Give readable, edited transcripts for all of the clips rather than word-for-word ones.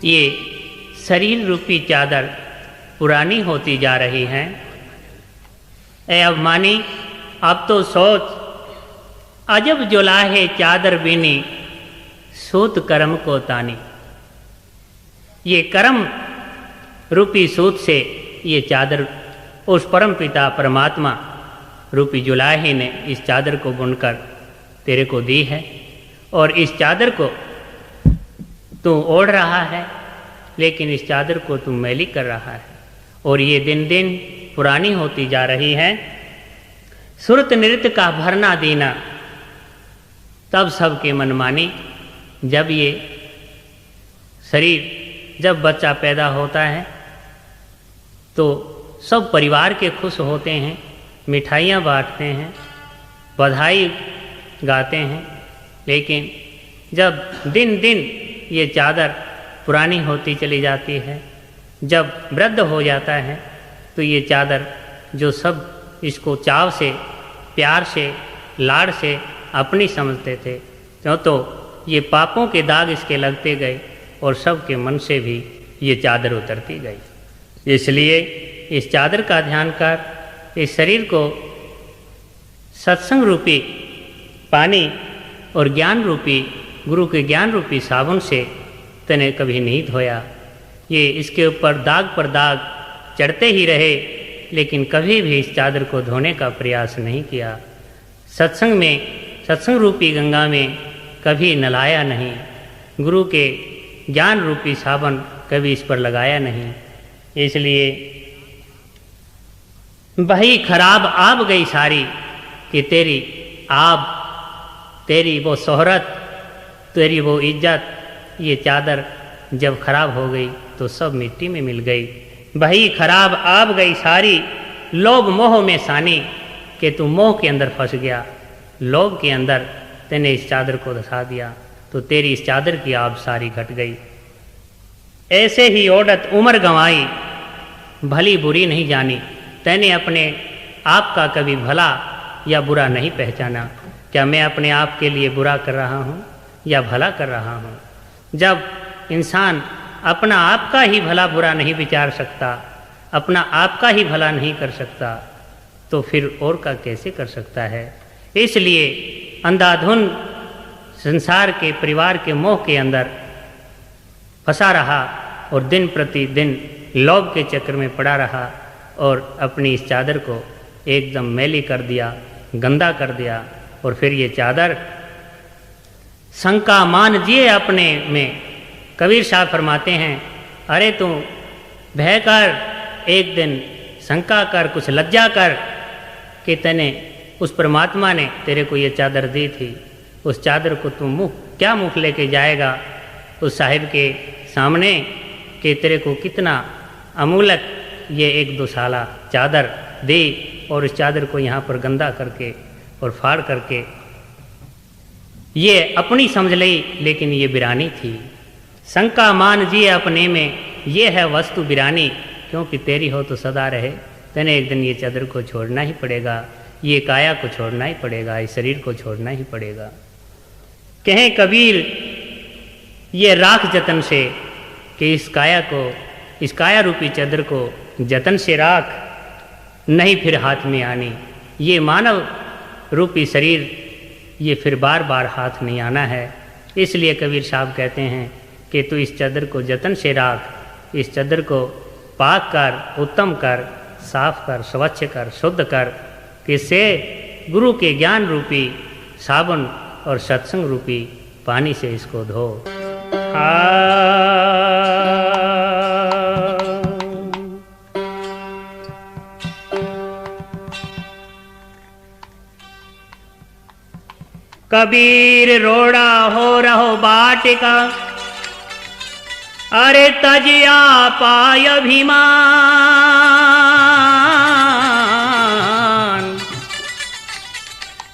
ये शरीर रूपी चादर पुरानी होती जा रही है। ए अभिमानी, अब तो सोच, अजब जुलाहे चादर बीनी, सूत कर्म को तानी। ये कर्म रूपी सूत से ये चादर उस परम पिता परमात्मा रूपी जुलाहे ने इस चादर को बुनकर तेरे को दी है, और इस चादर को तू ओढ़ रहा है, लेकिन इस चादर को तू मैली कर रहा है, और ये दिन दिन पुरानी होती जा रही है। सुरत नृत्य का भरना देना तब सबके मनमानी। जब ये शरीर, जब बच्चा पैदा होता है तो सब परिवार के खुश होते हैं, मिठाइयाँ बांटते हैं, बधाई गाते हैं, लेकिन जब दिन दिन ये चादर पुरानी होती चली जाती है, जब वृद्ध हो जाता है, तो ये चादर जो सब इसको चाव से, प्यार से, लाड़ से अपनी समझते थे, तो ये पापों के दाग इसके लगते गए और सबके मन से भी ये चादर उतरती गई। इसलिए इस चादर का ध्यान कर, इस शरीर को सत्संग रूपी पानी और ज्ञान रूपी, गुरु के ज्ञान रूपी साबुन से तने कभी नहीं धोया। ये इसके ऊपर दाग पर दाग चढ़ते ही रहे, लेकिन कभी भी इस चादर को धोने का प्रयास नहीं किया। सत्संग में, सत्संग रूपी गंगा में कभी नलाया नहीं, गुरु के ज्ञान रूपी साबन कभी इस पर लगाया नहीं। इसलिए वही खराब आब गई सारी, कि तेरी आब, तेरी वो शोहरत, तेरी वो इज्जत, ये चादर जब खराब हो गई तो सब मिट्टी में मिल गई। वही खराब आब गई सारी, लोभ मोह में सानी, कि तू मोह के अंदर फंस गया, लोभ के अंदर तेने इस चादर को धसा दिया, तो तेरी इस चादर की आब सारी घट गई। ऐसे ही औरत उम्र गंवाई, भली बुरी नहीं जानी। तैने अपने आप का कभी भला या बुरा नहीं पहचाना। क्या मैं अपने आप के लिए बुरा कर रहा हूँ या भला कर रहा हूँ? जब इंसान अपना आप का ही भला बुरा नहीं विचार सकता, अपना आप का ही भला नहीं कर सकता, तो फिर और का कैसे कर सकता है? इसलिए अंधाधुन संसार के, परिवार के मोह के अंदर फंसा रहा और दिन प्रतिदिन लोभ के चक्कर में पड़ा रहा, और अपनी इस चादर को एकदम मैली कर दिया, गंदा कर दिया। और फिर ये चादर शंका मान जिए अपने में। कबीर साहब फरमाते हैं, अरे तू भय कर, एक दिन शंका कर, कुछ लज्जा कर, कि तने उस परमात्मा ने तेरे को ये चादर दी थी, उस चादर को तू क्या मुँह लेके जाएगा उस साहिब के सामने, कि तेरे को कितना अमूलक ये 1-2 साला चादर दी, और इस चादर को यहाँ पर गंदा करके और फाड़ करके ये अपनी समझ ली, लेकिन ये बिरानी थी। शंका मान जिए अपने में, ये है वस्तु बिरानी, क्योंकि तेरी हो तो सदा रहे। तेने एक दिन ये चादर को छोड़ना ही पड़ेगा, ये काया को छोड़ना ही पड़ेगा, इस शरीर को छोड़ना ही पड़ेगा। कहें कबीर ये राख जतन से, कि इस काया को, इस काया रूपी चादर को जतन से राख, नहीं फिर हाथ में आनी। ये मानव रूपी शरीर, ये फिर बार बार हाथ नहीं आना है। इसलिए कबीर साहब कहते हैं कि तू इस चादर को जतन से राख, इस चादर को पाक कर, उत्तम कर, साफ कर, स्वच्छ कर, शुद्ध कर, किससे? गुरु के ज्ञान रूपी साबुन और सत्संग रूपी पानी से इसको धो। कबीर रोड़ा हो रहो बाटिका, अरे तजिया पाय अभिमान,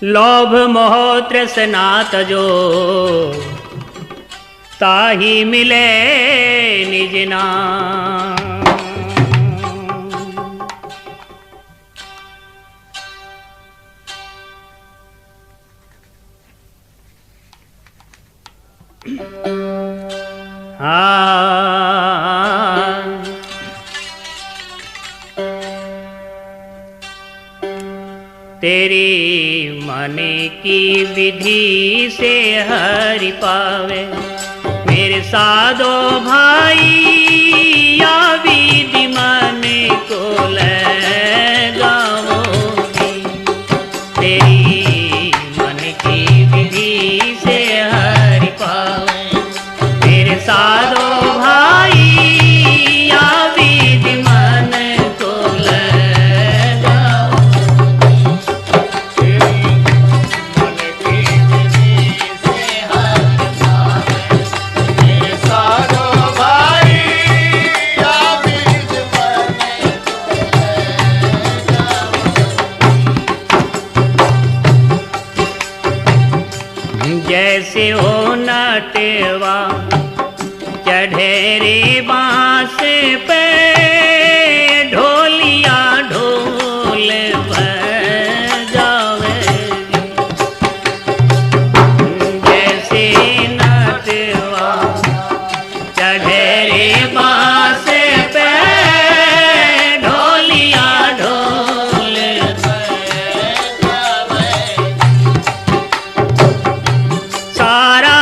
लोभ मोह तृष्णा तजो, ताही मिले निज नाम। हाँ तेरी मन की विधि से हरि पावे मेरे साधो भाई या विधि मन को लगाओगी। तेरी मन की विधि से हरि पावे मेरे साधो भाई या विधि मन को जैसे हो नटवा चढ़े रे बांस पे ढोलिया ढोल बजावेगी। जैसे नटवा चढ़े रे बांस पे ढोलिया ढोल सारा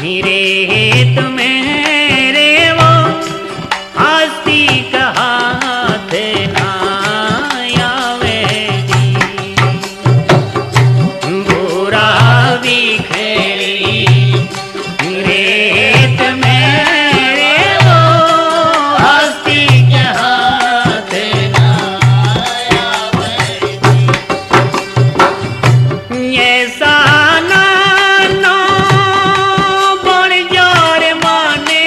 मेरे हेत मेरे वो हस्ती कहात ना आवेगी। बुरा बिखेरी मेरे हेत मेरे वो हस्ती कहात ना आवेगी। ऐसा ना बन जोर माने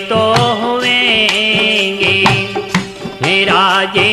तो हुएंगे, राजे